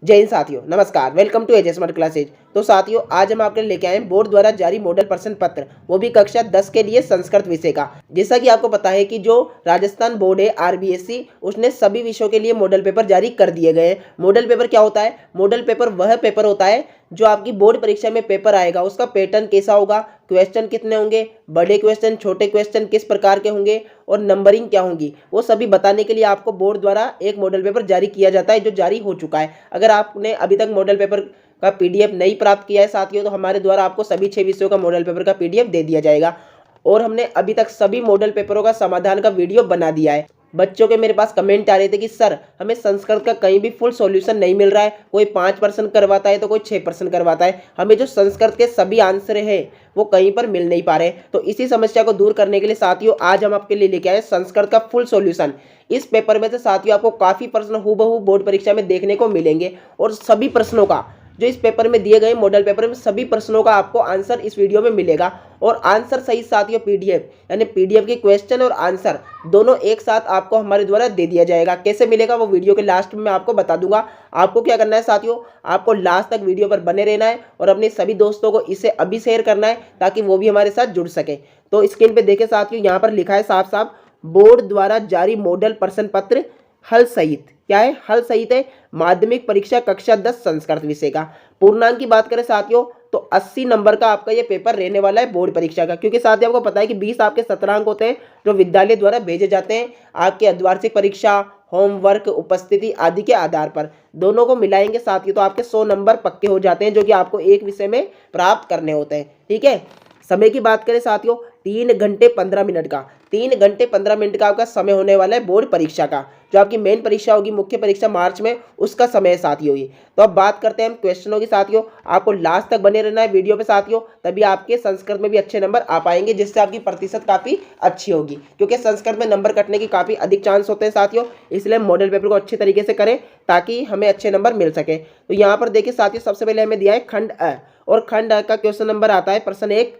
जय हिंद साथियों, नमस्कार। Welcome to AJ smart classes. तो साथियों, आज हम आपके लिए लेके आए हैं बोर्ड द्वारा जारी मॉडल प्रश्न पत्र, वो भी कक्षा 10 के लिए संस्कृत विषय का। जैसा कि आपको पता है कि जो राजस्थान बोर्ड है आरबीएससी, उसने सभी विषयों के लिए मॉडल पेपर जारी कर दिए गए हैं। मॉडल पेपर क्या होता है? मॉडल पेपर वह पेपर होता है जो आपकी बोर्ड परीक्षा में पेपर आएगा, उसका पैटर्न कैसा होगा, क्वेश्चन कितने होंगे, बड़े क्वेश्चन, छोटे क्वेश्चन किस प्रकार के होंगे और नंबरिंग क्या होंगी, वो सभी बताने के लिए आपको बोर्ड द्वारा एक मॉडल पेपर जारी किया जाता है, जो जारी हो चुका है। अगर आपने अभी तक मॉडल पेपर का पीडीएफ नहीं प्राप्त किया है साथियों, तो हमारे द्वारा आपको सभी 6 विषयों का मॉडल पेपर का पीडीएफ दे दिया जाएगा। और हमने अभी तक सभी मॉडल पेपरों का समाधान का वीडियो बना दिया है। बच्चों के मेरे पास कमेंट आ रहे थे कि सर, हमें संस्कृत का कहीं भी फुल सॉल्यूशन नहीं मिल रहा है, कोई 5% करवाता है तो कोई 6% करवाता है, हमें जो संस्कृत के सभी आंसर है वो कहीं पर मिल नहीं पा रहे। तो इसी समस्या को दूर करने के लिए साथियों, आज हम आपके लिए लेके आए संस्कृत का फुल सॉल्यूशन। इस पेपर में से साथियों आपको काफ़ी प्रश्न हूबहू बोर्ड परीक्षा में देखने को मिलेंगे, और सभी प्रश्नों का जो इस पेपर में दिए गए मॉडल पेपर में सभी प्रश्नों का आपको आंसर इस वीडियो में मिलेगा। और आंसर सही साथियों पीडीएफ, यानी पीडीएफ के क्वेश्चन और आंसर दोनों एक साथ आपको हमारे द्वारा दे दिया जाएगा। कैसे मिलेगा वो वीडियो के लास्ट में मैं आपको बता दूंगा। आपको क्या करना है साथियों, आपको लास्ट तक वीडियो पर बने रहना है और अपने सभी दोस्तों को इसे अभी शेयर करना है ताकि वो भी हमारे साथ जुड़ सके। तो स्क्रीन पर देखे साथियों, यहाँ पर लिखा है साफ साफ, बोर्ड द्वारा जारी मॉडल प्रश्न पत्र हल सहित। क्या है? हल सहित है माध्यमिक परीक्षा कक्षा 10 संस्कृत विषय का। पूर्णांक की बात करें साथियों, तो 80 नंबर का आपका ये पेपर रहने वाला है बोर्ड परीक्षा का। क्योंकि साथियों आपको पता है कि 20 आपके सत्रांक होते हैं जो विद्यालय द्वारा भेजे जाते हैं आपके अर्धवार्षिक परीक्षा, होमवर्क, उपस्थिति आदि के आधार पर। दोनों को मिलाएंगे साथियों तो आपके 100 नंबर पक्के हो जाते हैं, जो कि आपको एक विषय में प्राप्त करने होते हैं। ठीक है। समय की बात करें साथियों, 3 घंटे 15 मिनट का, 3 घंटे 15 मिनट का आपका समय होने वाला है बोर्ड परीक्षा का। जो आपकी मेन परीक्षा होगी, मुख्य परीक्षा मार्च में, उसका समय साथियों होगी। तो अब बात करते हैं हम क्वेश्चनों की साथियों। आपको लास्ट तक बने रहना है वीडियो पे साथियों, तभी आपके संस्कृत में भी अच्छे नंबर आ पाएंगे, जिससे आपकी प्रतिशत काफ़ी अच्छी होगी। क्योंकि संस्कृत में नंबर कटने की काफ़ी अधिक चांस होते हैं साथियों, इसलिए मॉडल पेपर को अच्छे तरीके से करें ताकि हमें अच्छे नंबर मिल सके। तो यहाँ पर देखिए साथियों, सबसे पहले हमें दिया है खंड अ, और खंड अ का क्वेश्चन नंबर आता है प्रश्न 1,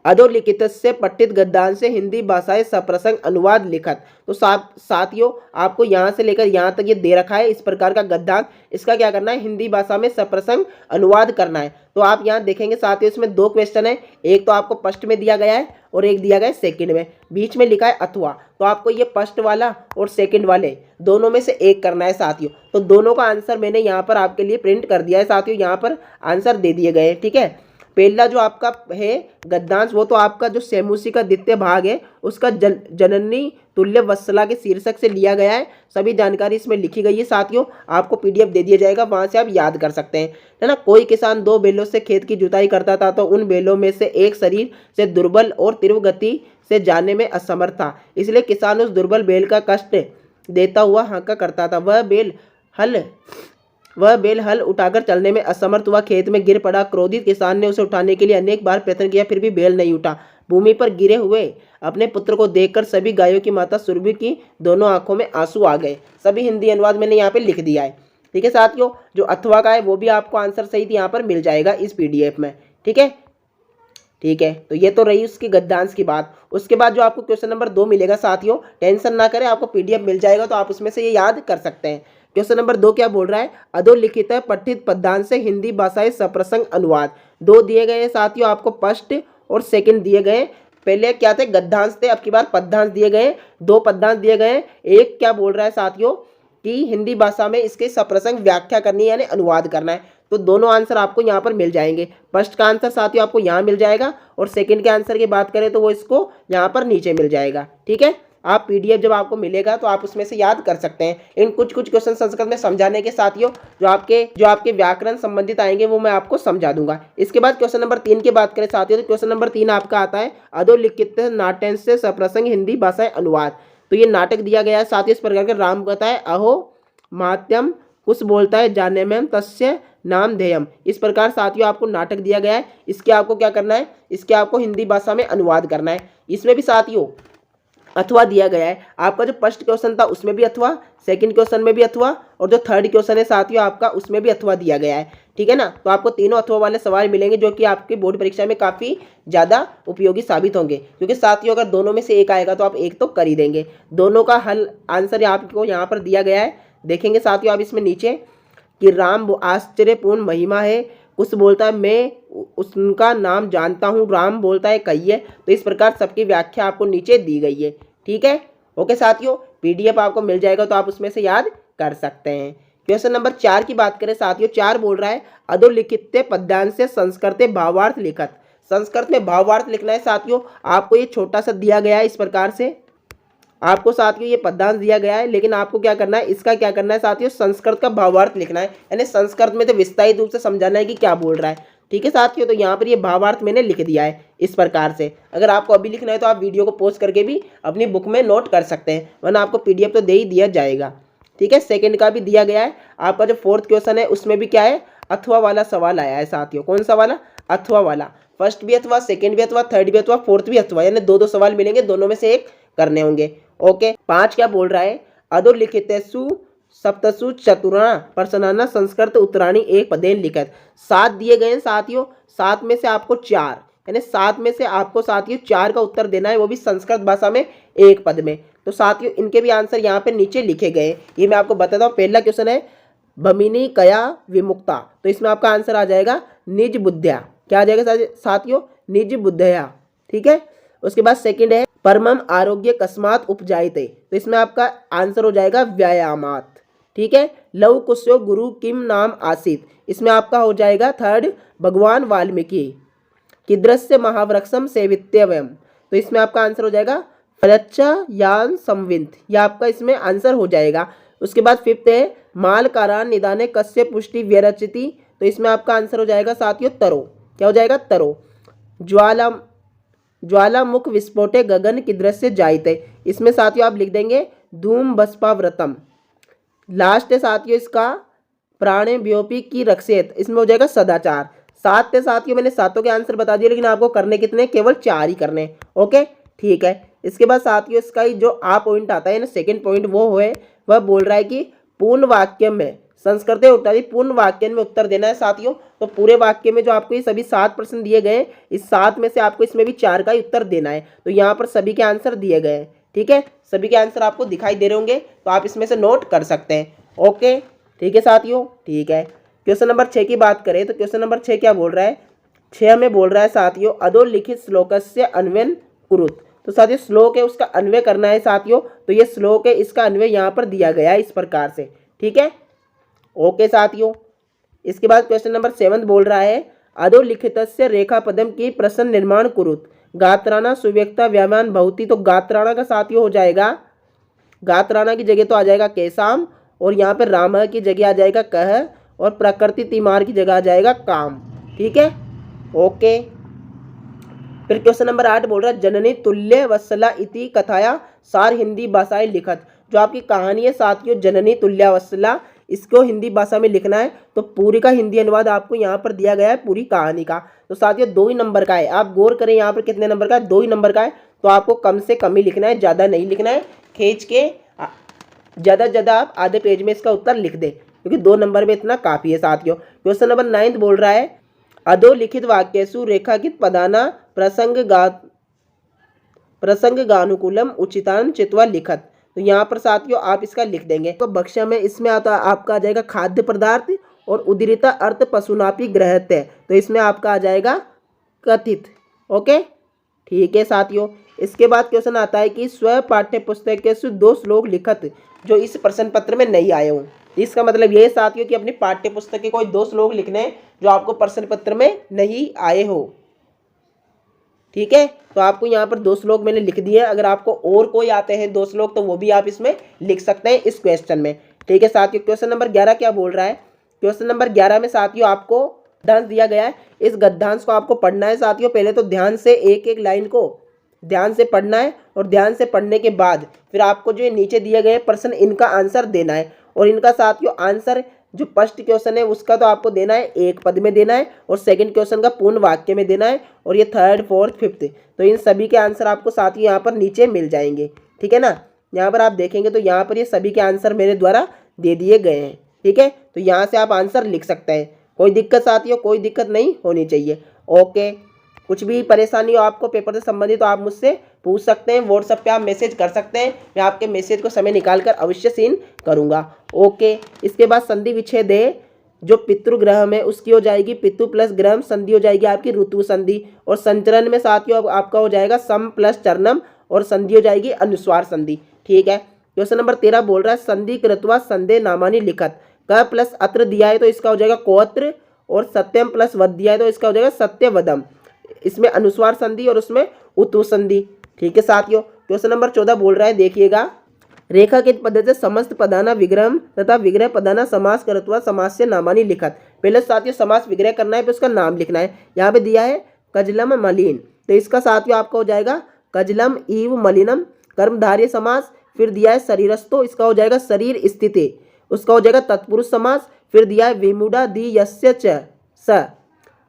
अधोलिखित से पठित गद्यांश से हिंदी भाषाएं सप्रसंग अनुवाद लिखत। तो साथियों आपको यहाँ से लेकर यहाँ तक ये दे रखा है इस प्रकार का गद्यांश, इसका क्या करना है, हिंदी भाषा में सप्रसंग अनुवाद करना है। तो आप यहाँ देखेंगे साथियों, इसमें 2 क्वेश्चन है, एक तो आपको फर्स्ट में दिया गया है और एक दिया गया है सेकंड में। बीच में लिखा है अथवा, तो आपको ये फर्स्ट वाला और सेकंड वाले दोनों में से एक करना है साथियों। तो दोनों का आंसर मैंने यहाँ पर आपके लिए प्रिंट कर दिया है साथियों, यहाँ पर आंसर दे दिए गए हैं। ठीक है। पहला जो आपका है गद्यांश, वो तो आपका जो सेमुसी का द्वितीय भाग है उसका जननी तुल्य वत्सला के शीर्षक से लिया गया है। सभी जानकारी इसमें लिखी गई है साथियों, आपको पीडीएफ दे दिया जाएगा, वहां से आप याद कर सकते हैं, है ना। कोई किसान 2 बैलों से खेत की जुताई करता था, तो उन बैलों में से एक शरीर से दुर्बल और तीव्र गति से जाने में असमर्थ था, इसलिए किसान उस दुर्बल बैल का कष्ट देता हुआ हाँका करता था। वह बैल हल उठाकर चलने में असमर्थ हुआ, खेत में गिर पड़ा। क्रोधित किसान ने उसे उठाने के लिए अनेक बार प्रयत्न किया, फिर भी बैल नहीं उठा। भूमि पर गिरे हुए अपने पुत्र को देखकर सभी गायों की माता सुरभि की दोनों आंखों में आंसू आ गए। सभी हिंदी अनुवाद मैंने यहाँ पे लिख दिया है। ठीक है साथियों, जो अथवा का है वो भी आपको आंसर सहित यहाँ पर मिल जाएगा इस पीडीएफ में। ठीक है। ठीक है, तो ये तो रही उसकी गद्यांश की बात। उसके बाद जो आपको क्वेश्चन नंबर 2 मिलेगा साथियों, टेंशन ना करें, आपको पीडीएफ मिल जाएगा, तो आप उसमें से ये याद कर सकते हैं। क्वेश्चन नंबर 2 क्या बोल रहा है, अधोलिखित पठित पद्यांश से हिंदी भाषाएं सप्रसंग अनुवाद। 2 दिए गए हैं साथियों, आपको फर्स्ट और सेकंड दिए गए। पहले क्या थे, गद्यांश थे, अब की बार पद्यांश दिए गए, 2 पद्यांश दिए गए। एक क्या बोल रहा है साथियों कि हिंदी भाषा में इसके सप्रसंग व्याख्या करनी है, यानी अनुवाद करना है। तो दोनों आंसर आपको यहाँ पर मिल जाएंगे। फर्स्ट का आंसर साथियों आपको यहाँ मिल जाएगा, और सेकंड के आंसर की बात करें तो वो इसको यहाँ पर नीचे मिल जाएगा। ठीक है। आप पीडीएफ जब आपको मिलेगा तो आप उसमें से याद कर सकते हैं। इन कुछ क्वेश्चन संस्कृत में समझाने के साथियों, जो आपके व्याकरण संबंधित आएंगे वो मैं आपको समझा दूंगा। इसके बाद क्वेश्चन नंबर 3 की बात करें साथियों, तो क्वेश्चन नंबर 3 आपका आता है, अधोलिखित नाट्य से सप्रसंग हिंदी भाषाएं अनुवाद। तो ये नाटक दिया गया है साथियों इस प्रकार के, राम कथा है, अहो मात्यम कुछ बोलता है जाने में तस्य नाम ध्येयम। इस प्रकार साथियों आपको नाटक दिया गया है, इसके आपको क्या करना है, इसके आपको हिंदी भाषा में अनुवाद करना है। इसमें भी साथियों अथवा दिया गया है। आपका जो फर्स्ट क्वेश्चन था उसमें भी अथवा, सेकंड क्वेश्चन में भी अथवा, और जो थर्ड क्वेश्चन है साथियों आपका उसमें भी अथवा दिया गया है। ठीक है ना। तो आपको तीनों अथवा वाले सवाल मिलेंगे, जो कि आपकी बोर्ड परीक्षा में काफ़ी ज़्यादा उपयोगी साबित होंगे। क्योंकि साथियों अगर दोनों में से एक आएगा तो आप एक तो कर ही देंगे। दोनों का हल आंसर आपको यहाँ पर दिया गया है, देखेंगे साथियों आप इसमें नीचे। कि राम आश्चर्यपूर्ण महिमा है, कुछ बोलता है मैं उसका नाम जानता हूँ, राम बोलता है कहिए। तो इस प्रकार सबकी व्याख्या आपको नीचे दी गई है। ठीक है, ओके साथियों, पीडीएफ आपको मिल जाएगा तो आप उसमें से याद कर सकते हैं। क्वेश्चन नंबर 4 की बात करें साथियों, 4 बोल रहा है अधोलिखित पद्यांश से संस्कृत भावार्थ लिखत। संस्कृत में भावार्थ लिखना है साथियों। आपको ये छोटा सा दिया गया है, इस प्रकार से आपको साथियों ये पद्यांश दिया गया है, लेकिन आपको क्या करना है, इसका क्या करना है साथियों, संस्कृत का भावार्थ लिखना है। यानी संस्कृत में तो विस्तारित रूप से समझाना है कि क्या बोल रहा है। ठीक है साथियों, तो यहाँ पर ये भावार्थ मैंने लिख दिया है इस प्रकार से। अगर आपको अभी लिखना है तो आप वीडियो को पॉज करके भी अपनी बुक में नोट कर सकते हैं, वरना आपको पीडीएफ तो दे ही दिया जाएगा। ठीक है, सेकंड का भी दिया गया है। आपका जो 4th क्वेश्चन है उसमें भी क्या है, अथवा वाला सवाल आया है साथियों। कौन सा वाला, अथवा वाला। फर्स्ट भी अथवा, सेकंड भी अथवा, थर्ड भी अथवा, 4th भी अथवा, यानी दो सवाल मिलेंगे, दोनों में से एक करने होंगे। ओके, 5 क्या बोल रहा है, अधोलिखितेषु सप्तसु चतुर्णा प्रश्नाना संस्कृत उत्तराणी एक पदेन लिखत। 7 दिए गए हैं साथियों, 7 में से आपको 4, यानी 7 में से आपको साथियों 4 का उत्तर देना है, वो भी संस्कृत भाषा में एक पद में। तो साथियों इनके भी आंसर यहाँ पे नीचे लिखे गए, ये मैं आपको बताता हूँ। पहला क्वेश्चन है भमिनी कया विमुक्ता, तो इसमें आपका आंसर आ जाएगा निज बुद्ध्या। क्या आ जाएगा साथियों, निज बुद्धया। ठीक है, उसके बाद सेकंड है परमम आरोग्य कस्मात उपजायते, तो इसमें आपका आंसर हो जाएगा व्यायामात। ठीक है, लव कुशो गुरु किम नाम आसीत, इसमें आपका हो जाएगा थर्ड भगवान वाल्मीकि। किदृश्य महावृक्षम सेवित्यवयम, तो इसमें आपका आंसर हो जाएगा फलच्चा यान संविंत, यह आपका इसमें आंसर हो जाएगा। उसके बाद 5th है माल कारान निदाने कस्य पुष्टि व्यरचिति, तो इसमें आपका आंसर हो जाएगा साथियों तरो। क्या हो जाएगा, तरो। ज्वालामुख विस्फोटे गगन किदृश्य जायते, इसमें साथियों आप लिख देंगे धूम बस्पाव्रतम। लास्ट है साथियों इसका प्राणे व्योपी की रक्षेत, इसमें हो जाएगा सदाचार। 7 थे साथियों, मैंने 7 के आंसर बता दिए, लेकिन आपको करने कितने, केवल 4 ही करने। ओके, ठीक है। इसके बाद साथियों इसका ही जो आ पॉइंट आता है ना, सेकंड पॉइंट, वो है वह बोल रहा है कि पूर्ण वाक्य में संस्कृत उत्तर, पूर्ण वाक्य में उत्तर देना है साथियों। तो पूरे वाक्य में जो आपको ये सभी 7 प्रश्न दिए गए, इस 7 में से आपको इसमें भी 4 का ही उत्तर देना है। तो यहाँ पर सभी के आंसर दिए गए हैं। ठीक है, सभी के आंसर आपको दिखाई दे रहे होंगे, तो आप इसमें से नोट कर सकते हैं। ओके, ठीक है साथियों, ठीक है। क्वेश्चन नंबर 6 की बात करें तो क्वेश्चन नंबर 6 क्या बोल रहा है, 6 में बोल रहा है साथियों अधोलिखित श्लोकस्य अन्वयन कुरुत, तो साथियों श्लोक है उसका अन्वय करना है साथियों। तो ये श्लोक है, इसका अन्वय यहाँ पर दिया गया है इस प्रकार से। ठीक है, ओके साथियों। इसके बाद क्वेश्चन नंबर 7 बोल रहा है अधोलिखितस्य रेखा पदम की प्रश्न निर्माण कुरुत गात्राणा सुव्यक्ता व्यामान भवती, तो गात्राणा का साथियों हो जाएगा, गात्राणा की जगह तो आ जाएगा केसाम, और यहाँ पर राम की जगह आ जाएगा कह, और प्रकृति तिमार की जगह आ जाएगा काम। ठीक है, ओके। फिर क्वेश्चन नंबर 8 बोल रहा है जननी तुल्य वत्सला इति कथाया सार हिंदी भाषाएं लिखत, जो आपकी कहानी है साथियों जननी तुल्य वत्सला, इसको हिंदी भाषा में लिखना है। तो पूरी का हिंदी अनुवाद आपको यहाँ पर दिया गया है पूरी कहानी का। तो साथियों 2 ही नंबर का है, आप गौर करें यहाँ पर कितने नंबर का है, 2 ही नंबर का है। तो आपको कम से कम ही लिखना है, ज़्यादा नहीं लिखना है। खींच के ज़्यादा से ज़्यादा आप आधे पेज में इसका उत्तर लिख दें, क्योंकि 2 नंबर में इतना काफ़ी है साथियों। क्वेश्चन नंबर 9 बोल रहा है अधोलिखित वाक्यसु रेखाकित पदाना प्रसंगानुकूलम उचितान चित्वा लिखत, तो यहाँ पर साथियों आप इसका लिख देंगे। तो बक्शा में इसमें आता आपका आ जाएगा खाद्य पदार्थ, और उदीरिता अर्थ पशुनापी ग्रहत्य, तो इसमें आपका आ जाएगा कथित। ओके, ठीक है साथियों। इसके बाद क्वेश्चन आता है कि स्व पाठ्य पुस्तक के 2 श्लोक लिखत, जो इस प्रश्न पत्र में नहीं आए हों। इसका मतलब ये साथियों कि अपनी पाठ्य पुस्तक के कोई 2 श्लोक लिखने हैं जो आपको प्रश्न पत्र में नहीं आए हो। ठीक है, तो आपको यहाँ पर 2 श्लोक मैंने लिख दिए। अगर आपको और कोई आते हैं 2 श्लोक, तो वो भी आप इसमें लिख सकते हैं इस क्वेश्चन में। ठीक है साथियों, क्वेश्चन नंबर 11 क्या बोल रहा है, क्वेश्चन नंबर 11 में साथियों आपको गद्यांश दिया गया है। इस गद्यांश को आपको पढ़ना है साथियों। पहले तो ध्यान से एक एक लाइन को ध्यान से पढ़ना है, और ध्यान से पढ़ने के बाद फिर आपको जो नीचे दिए गए प्रश्न, इनका आंसर देना है। और इनका साथियों आंसर जो फर्स्ट क्वेश्चन है उसका तो आपको देना है एक पद में देना है, और सेकंड क्वेश्चन का पूर्ण वाक्य में देना है, और ये थर्ड फोर्थ फिफ्थ, तो इन सभी के आंसर आपको साथियों यहाँ पर नीचे मिल जाएंगे। ठीक है ना, यहाँ पर आप देखेंगे तो यहाँ पर ये सभी के आंसर मेरे द्वारा दे दिए गए हैं। ठीक है, तो यहाँ से आप आंसर लिख सकते हैं, कोई दिक्कत साथियों, कोई दिक्कत नहीं होनी चाहिए। ओके, कुछ भी परेशानी हो आपको पेपर से संबंधित तो आप मुझसे पूछ सकते हैं, व्हाट्सएप पे आप मैसेज कर सकते हैं, मैं आपके मैसेज को समय निकाल कर अवश्य सीन करूँगा। ओके, इसके बाद संधि विच्छेद है जो पितृ ग्रह में उसकी हो जाएगी पितु प्लस ग्रह संधि हो जाएगी आपकी ऋतु संधि। और संचरण में साथियों अब आपका हो जाएगा सम प्लस चरणम और संधि हो जाएगी अनुस्वार संधि। ठीक है। क्वेश्चन नंबर 13 बोल रहा है संधि कृत्वा संधे नामानी लिखत। क प्लस अत्र दिया है तो इसका हो जाएगा कोत्र, और सत्यम प्लस वध दिया है तो इसका हो जाएगा सत्यवदम। इसमें अनुस्वार संधि और उसमें उतु संधि। ठीक है साथियों। क्वेश्चन नंबर 14 बोल रहा है देखिएगा, रेखा की पद्धति से समस्त पदाना विग्रह तथा विग्रह पदाना समास करत्वा समास से नामानी लिखत। पहले साथियों समास विग्रह करना है फिर उसका नाम लिखना है। यहाँ पे दिया है कजलम मलिन, तो इसका साथियों आपका हो जाएगा कजलम इव मलिनम। कर्मधारय समास, फिर दिया है शरीरस्थो, इसका हो जाएगा शरीर स्थिति। उसका हो जाएगा तत्पुरुष समास, फिर दिया है विमुढ़ा दी यस्य च स,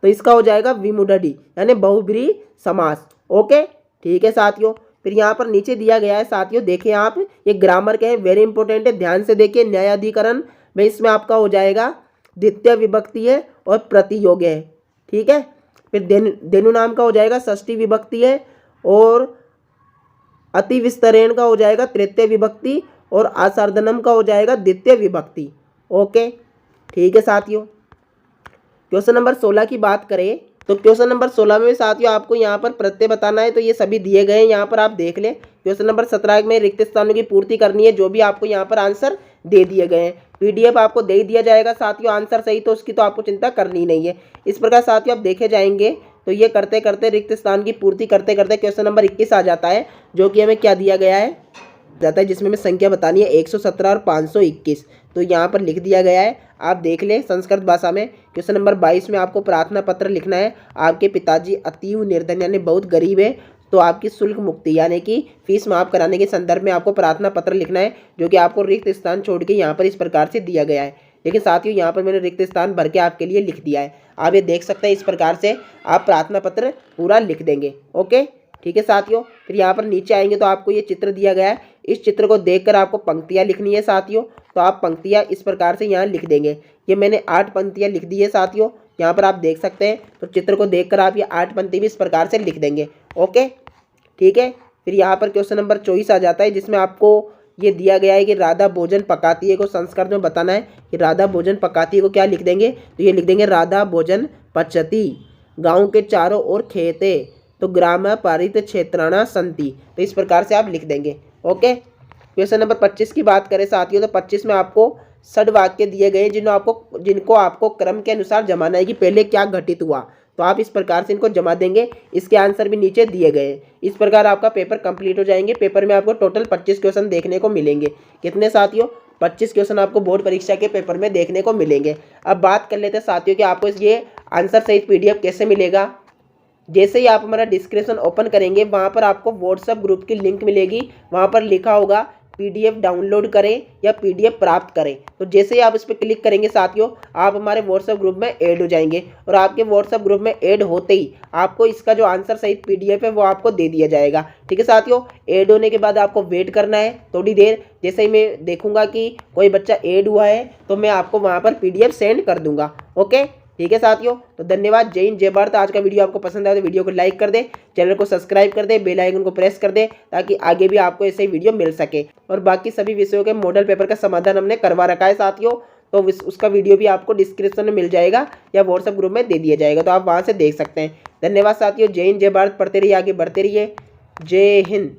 तो इसका हो जाएगा विमुढ़ी यानी बहुब्रीहि समास। ओके ठीक है साथियों। फिर यहाँ पर नीचे दिया गया है साथियों, देखें आप, ये ग्रामर के हैं, वेरी इंपॉर्टेंट है, ध्यान से देखिए। न्यायाधिकरण में इसमें आपका हो जाएगा द्वितीय विभक्ति है और प्रतियोग है। ठीक है। फिर धेनु नाम का हो जाएगा षष्ठी विभक्ति है, और अति विस्तरेण का हो जाएगा तृतीय विभक्ति, और आसार्दनम का हो जाएगा द्वितीय विभक्ति। ओके ठीक है साथियों। क्वेश्चन नंबर 16 की बात करें तो क्वेश्चन नंबर 16 में साथियों आपको यहाँ पर प्रत्यय बताना है, तो ये सभी दिए गए हैं, यहाँ पर आप देख लें। क्वेश्चन नंबर 17 में रिक्त स्थानों की पूर्ति करनी है, जो भी आपको यहाँ पर आंसर दे दिए गए हैं। पीडीएफ आपको दे दिया जाएगा साथियों आंसर सही, तो उसकी तो आपको चिंता करनी नहीं है। इस प्रकार साथियों आप देखे जाएंगे तो ये करते करते रिक्त स्थान की पूर्ति करते करते क्वेश्चन नंबर 21 आ जाता है, जो कि हमें क्या दिया गया है जाता है, जिसमें हमें संख्या बतानी है 117 और 521। तो यहाँ पर लिख दिया गया है, आप देख लें संस्कृत भाषा में। क्वेश्चन नंबर 22 में आपको प्रार्थना पत्र लिखना है। आपके पिताजी अतीव निर्धन यानी बहुत गरीब है, तो आपकी शुल्क मुक्ति यानी कि फीस माफ कराने के संदर्भ में आपको प्रार्थना पत्र लिखना है, जो कि आपको रिक्त स्थान छोड़ के यहाँ पर इस प्रकार से दिया गया है। लेकिन साथियों यहाँ पर मैंने रिक्त स्थान भर के आपके लिए लिख दिया है, आप ये देख सकते हैं। इस प्रकार से आप प्रार्थना पत्र पूरा लिख देंगे। ओके ठीक है साथियों। फिर यहाँ पर नीचे आएंगे तो आपको ये चित्र दिया गया है, इस चित्र को देखकर आपको पंक्तियाँ लिखनी है साथियों। तो आप पंक्तियाँ इस प्रकार से यहाँ लिख देंगे। ये मैंने 8 पंक्तियाँ लिख दी है साथियों, यहाँ पर आप देख सकते हैं। तो चित्र को देखकर आप ये 8 पंक्ति भी इस प्रकार से लिख देंगे। ओके ठीक है। फिर यहाँ पर क्वेश्चन नंबर 24 आ जाता है, जिसमें आपको ये दिया गया है कि राधा भोजन पकाती है को संस्कृत में बताना है कि राधा भोजन पकाती है को क्या लिख देंगे, तो ये लिख देंगे राधा भोजन पचती। गाँव के चारों ओर खेते तो ग्राम पारित क्षेत्राणा संति, तो इस प्रकार से आप लिख देंगे। ओके। क्वेश्चन नंबर 25 की बात करें साथियों, तो 25 में आपको षड वाक्य दिए गए जिनको आपको क्रम के अनुसार जमाना है कि पहले क्या घटित हुआ, तो आप इस प्रकार से इनको जमा देंगे। इसके आंसर भी नीचे दिए गए हैं। इस प्रकार आपका पेपर कंप्लीट हो जाएंगे। पेपर में आपको टोटल 25 क्वेश्चन देखने को मिलेंगे। कितने साथियों? 25 क्वेश्चन आपको बोर्ड परीक्षा के पेपर में देखने को मिलेंगे। अब बात कर लेते हैं साथियों कि आपको ये आंसर सहित पीडीएफ कैसे मिलेगा। जैसे ही आप हमारा डिस्क्रिप्शन ओपन करेंगे, वहाँ पर आपको व्हाट्सएप ग्रुप की लिंक मिलेगी। वहाँ पर लिखा होगा पीडीएफ डाउनलोड करें या पीडीएफ प्राप्त करें। तो जैसे ही आप इस पर क्लिक करेंगे साथियों, आप हमारे व्हाट्सएप ग्रुप में ऐड हो जाएंगे, और आपके व्हाट्सएप ग्रुप में ऐड होते ही आपको इसका जो आंसर सहित पीडीएफ है वो आपको दे दिया जाएगा। ठीक है साथियों। ऐड होने के बाद आपको वेट करना है थोड़ी देर। जैसे ही मैं देखूंगा कि कोई बच्चा ऐड हुआ है तो मैं आपको वहाँ पर पीडीएफ सेंड कर दूंगा। ओके ठीक है साथियों। तो धन्यवाद। जय हिंद जय भारत। आज का वीडियो आपको पसंद आया तो वीडियो को लाइक कर दे, चैनल को सब्सक्राइब कर दे, बेल आइकन को प्रेस कर दे, ताकि आगे भी आपको ऐसे वीडियो मिल सके। और बाकी सभी विषयों के मॉडल पेपर का समाधान हमने करवा रखा है साथियों, तो उसका वीडियो भी आपको डिस्क्रिप्शन में मिल जाएगा या व्हाट्सएप ग्रुप में दे दिया जाएगा, तो आप वहाँ से देख सकते हैं। धन्यवाद साथियों। जय हिंद जय भारत। पढ़ते रहिए, आगे बढ़ते रहिए। जय हिंद।